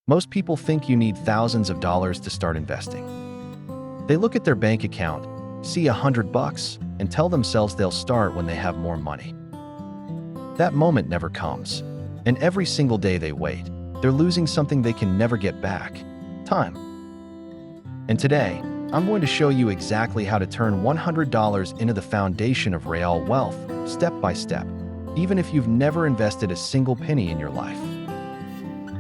Most people think you need thousands of dollars to start investing. They look at their bank account, see $100, and tell themselves they'll start when they have more money. That moment never comes, and every single day they wait, they're losing something they can never get back: time. And today, I'm going to show you exactly how to turn $100 into the foundation of real wealth, step by step, even if you've never invested a single penny in your life.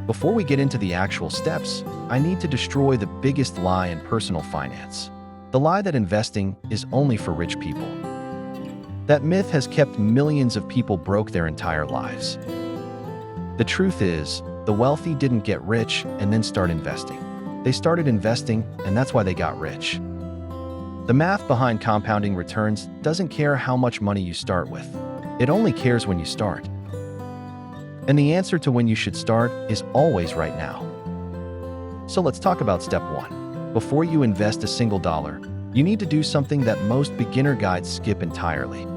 Before we get into the actual steps, I need to destroy the biggest lie in personal finance: the lie that investing is only for rich people. That myth has kept millions of people broke their entire lives. The truth is, the wealthy didn't get rich and then start investing. They started investing, and that's why they got rich. The math behind compounding returns doesn't care how much money you start with. It only cares when you start. And the answer to when you should start is always right now. So let's talk about step 1. Before you invest a single dollar, you need to do something that most beginner guides skip entirely.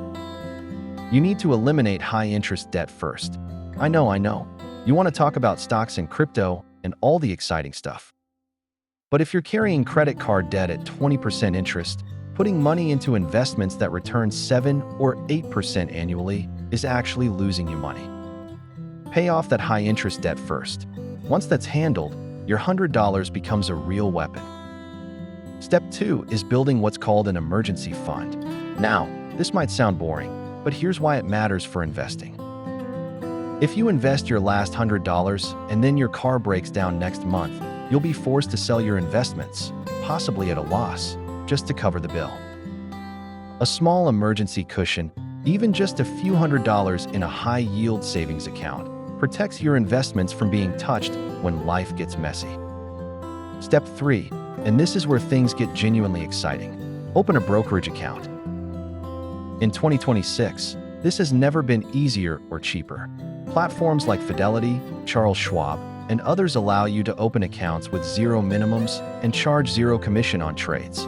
You need to eliminate high-interest debt first. I know. You want to talk about stocks and crypto and all the exciting stuff. But if you're carrying credit card debt at 20% interest, putting money into investments that return 7 or 8% annually is actually losing you money. Pay off that high-interest debt first. Once that's handled, your $100 becomes a real weapon. Step 2 is building what's called an emergency fund. Now, this might sound boring, but here's why it matters for investing. If you invest your last $100 and then your car breaks down next month, you'll be forced to sell your investments, possibly at a loss, just to cover the bill. A small emergency cushion, even just a few $100s in a high-yield savings account, protects your investments from being touched when life gets messy. Step 3, and this is where things get genuinely exciting: open a brokerage account. In 2026, this has never been easier or cheaper. Platforms like Fidelity, Charles Schwab, and others allow you to open accounts with zero minimums and charge zero commission on trades.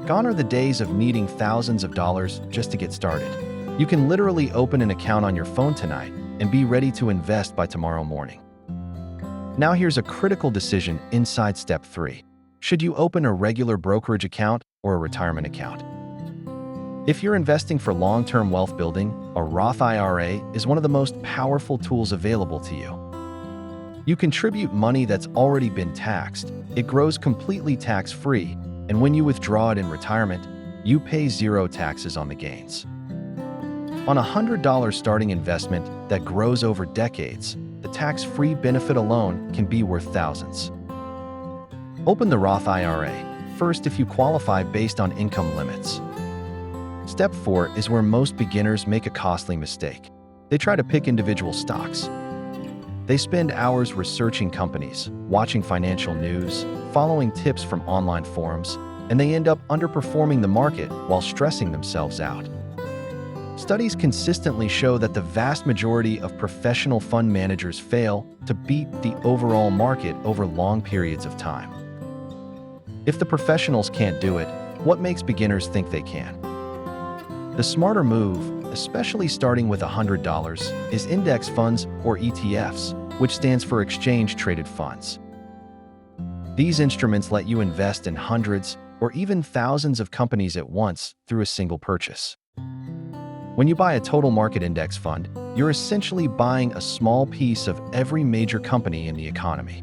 Gone are the days of needing thousands of dollars just to get started. You can literally open an account on your phone tonight and be ready to invest by tomorrow morning. Now here's a critical decision inside step 3. Should you open a regular brokerage account or a retirement account? If you're investing for long-term wealth building, a Roth IRA is one of the most powerful tools available to you. You contribute money that's already been taxed, it grows completely tax-free, and when you withdraw it in retirement, you pay zero taxes on the gains. On a $100 starting investment that grows over decades, the tax-free benefit alone can be worth thousands. Open the Roth IRA, first if you qualify based on income limits. Step 4 is where most beginners make a costly mistake. They try to pick individual stocks. They spend hours researching companies, watching financial news, following tips from online forums, and they end up underperforming the market while stressing themselves out. Studies consistently show that the vast majority of professional fund managers fail to beat the overall market over long periods of time. If the professionals can't do it, what makes beginners think they can? The smarter move, especially starting with $100, is index funds or ETFs, which stands for exchange-traded funds. These instruments let you invest in hundreds or even thousands of companies at once through a single purchase. When you buy a total market index fund, you're essentially buying a small piece of every major company in the economy.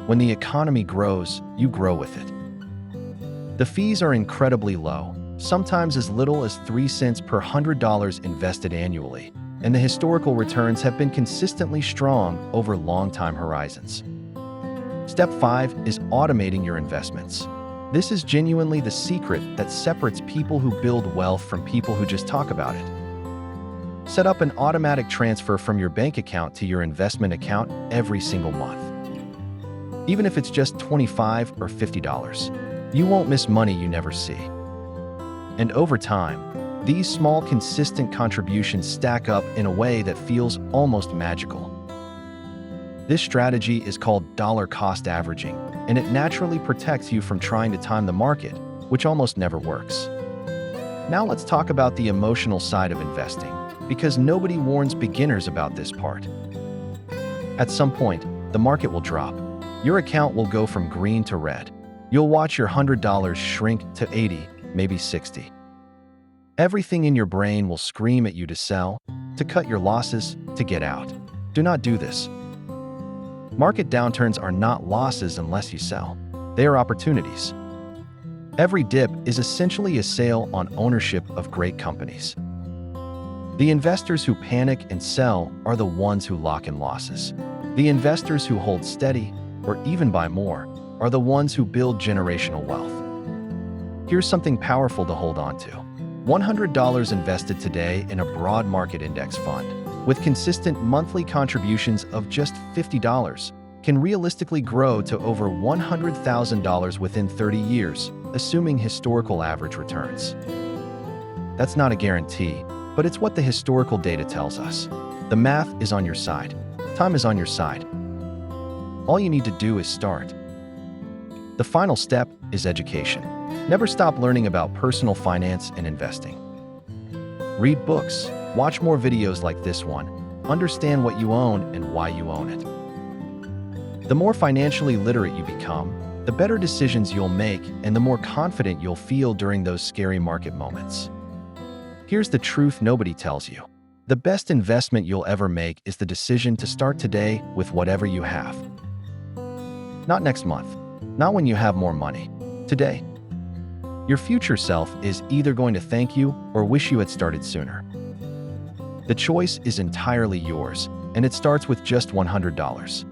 When the economy grows, you grow with it. The fees are incredibly low, sometimes as little as 3 cents per $100 invested annually, and the historical returns have been consistently strong over long time horizons. Step 5 is automating your investments. This is genuinely the secret that separates people who build wealth from people who just talk about it. Set up an automatic transfer from your bank account to your investment account every single month. Even if it's just $25 or $50, you won't miss money you never see. And over time, these small, consistent contributions stack up in a way that feels almost magical. This strategy is called dollar cost averaging, and it naturally protects you from trying to time the market, which almost never works. Now let's talk about the emotional side of investing, because nobody warns beginners about this part. At some point, the market will drop. Your account will go from green to red. You'll watch your $100 shrink to 80, maybe 60. Everything in your brain will scream at you to sell, to cut your losses, to get out. Do not do this. Market downturns are not losses unless you sell. They are opportunities. Every dip is essentially a sale on ownership of great companies. The investors who panic and sell are the ones who lock in losses. The investors who hold steady, or even buy more, are the ones who build generational wealth. Here's something powerful to hold on to. $100 invested today in a broad market index fund, with consistent monthly contributions of just $50, can realistically grow to over $100,000 within 30 years, assuming historical average returns. That's not a guarantee, but it's what the historical data tells us. The math is on your side. Time is on your side. All you need to do is start. The final step is education. Never stop learning about personal finance and investing. Read books, watch more videos like this one, understand what you own and why you own it. The more financially literate you become, the better decisions you'll make and the more confident you'll feel during those scary market moments. Here's the truth nobody tells you. The best investment you'll ever make is the decision to start today with whatever you have. Not next month, not when you have more money. Today. Your future self is either going to thank you or wish you had started sooner. The choice is entirely yours, and it starts with just $100.